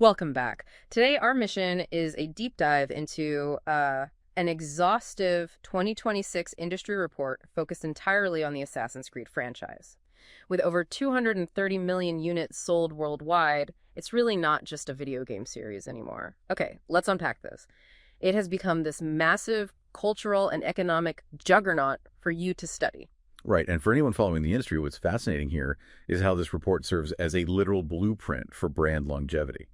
Welcome back. Today, our mission is a deep dive into an exhaustive 2026 industry report focused entirely on the Assassin's Creed franchise. With over 230 million units sold worldwide, it's really not just a video game series anymore. Okay, let's unpack this. It has become this massive cultural and economic juggernaut for you to study. Right. And for anyone following the industry, what's fascinating here is how this report serves as a literal blueprint for brand longevity.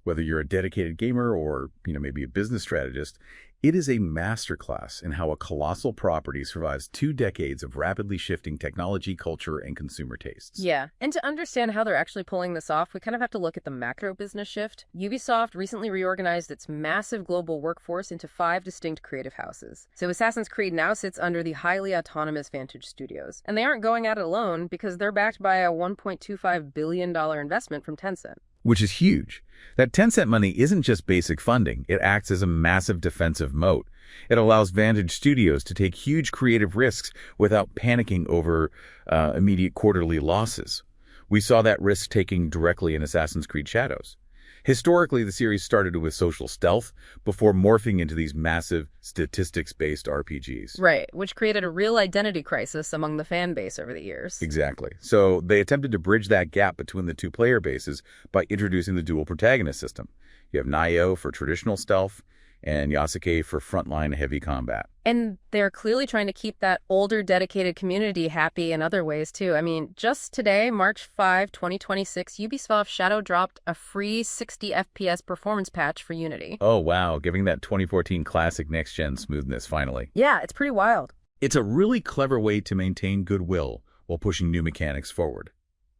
Whether you're a dedicated gamer or, maybe a business strategist, it is a masterclass in how a colossal property survives 2 decades of rapidly shifting technology, culture, and consumer tastes. Yeah, and to understand how they're actually pulling this off, we kind of have to look at the macro business shift. Ubisoft recently reorganized its massive global workforce into 5 distinct creative houses. So Assassin's Creed now sits under the highly autonomous Vantage Studios. And they aren't going at it alone because they're backed by a $1.25 billion investment from Tencent. Which is huge. That Tencent money isn't just basic funding. It acts as a massive defensive moat. It allows Vantage Studios to take huge creative risks without panicking over immediate quarterly losses. We saw that risk-taking directly in Assassin's Creed Shadows. Historically, the series started with social stealth before morphing into these massive statistics-based RPGs. Right, which created a real identity crisis among the fan base over the years. Exactly. So they attempted to bridge that gap between the two player bases by introducing the dual protagonist system. You have Naio for traditional stealth and Yasuke for frontline heavy combat. And they're clearly trying to keep that older, dedicated community happy in other ways, too. I mean, just today, March 5, 2026, Ubisoft shadow dropped a free 60 FPS performance patch for Unity. Oh, wow. Giving that 2014 classic next-gen smoothness, finally. Yeah, it's pretty wild. It's a really clever way to maintain goodwill while pushing new mechanics forward.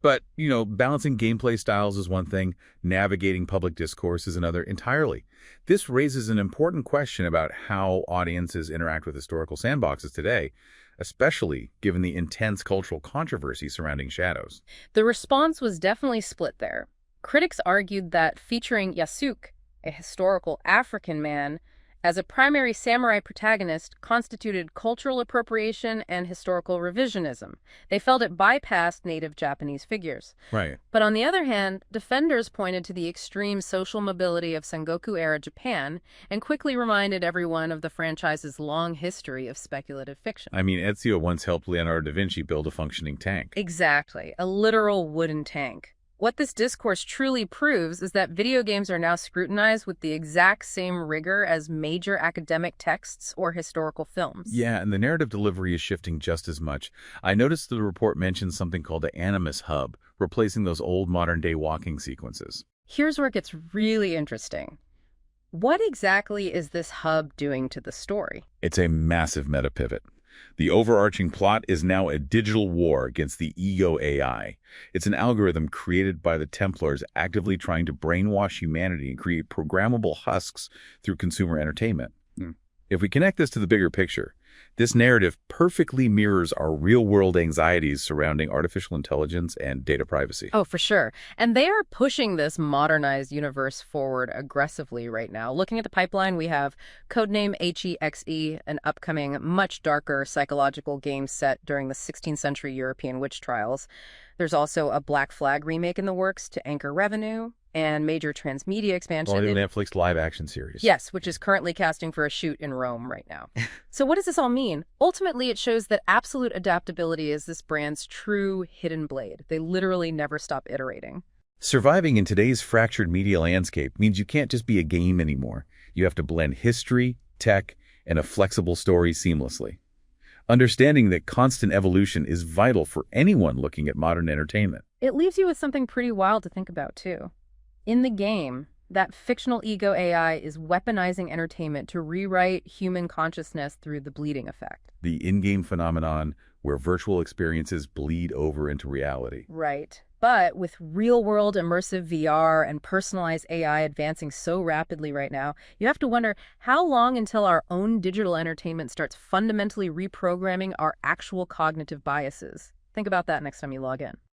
But, balancing gameplay styles is one thing, navigating public discourse is another entirely. This raises an important question about how audiences interact with historical sandboxes today, especially given the intense cultural controversy surrounding Shadows. The response was definitely split there. Critics argued that featuring Yasuke, a historical African man, as a primary samurai protagonist constituted cultural appropriation and historical revisionism. They felt it bypassed native Japanese figures. Right. But on the other hand, defenders pointed to the extreme social mobility of Sengoku-era Japan and quickly reminded everyone of the franchise's long history of speculative fiction. I mean, Ezio once helped Leonardo da Vinci build a functioning tank. Exactly, a literal wooden tank. What this discourse truly proves is that video games are now scrutinized with the exact same rigor as major academic texts or historical films. Yeah, and the narrative delivery is shifting just as much. I noticed the report mentioned something called the Animus Hub, replacing those old modern-day walking sequences. Here's where it gets really interesting. What exactly is this hub doing to the story? It's a massive meta pivot. The overarching plot is now a digital war against the ego AI. It's an algorithm created by the Templars actively trying to brainwash humanity and create programmable husks through consumer entertainment. If we connect this to the bigger picture, this narrative perfectly mirrors our real-world anxieties surrounding artificial intelligence and data privacy. Oh, for sure. And they are pushing this modernized universe forward aggressively right now. Looking at the pipeline, we have codename HEXE, an upcoming, much darker psychological game set during the 16th century European witch trials. There's also a Black Flag remake in the works to anchor revenue, and major transmedia expansion. Well, the Netflix live-action series. Yes, which is currently casting for a shoot in Rome right now. So what does this all mean? Ultimately, it shows that absolute adaptability is this brand's true hidden blade. They literally never stop iterating. Surviving in today's fractured media landscape means you can't just be a game anymore. You have to blend history, tech, and a flexible story seamlessly. Understanding that constant evolution is vital for anyone looking at modern entertainment. It leaves you with something pretty wild to think about, too. In the game, that fictional ego AI is weaponizing entertainment to rewrite human consciousness through the bleeding effect. The in-game phenomenon where virtual experiences bleed over into reality. Right. But with real-world immersive VR and personalized AI advancing so rapidly right now, you have to wonder how long until our own digital entertainment starts fundamentally reprogramming our actual cognitive biases. Think about that next time you log in.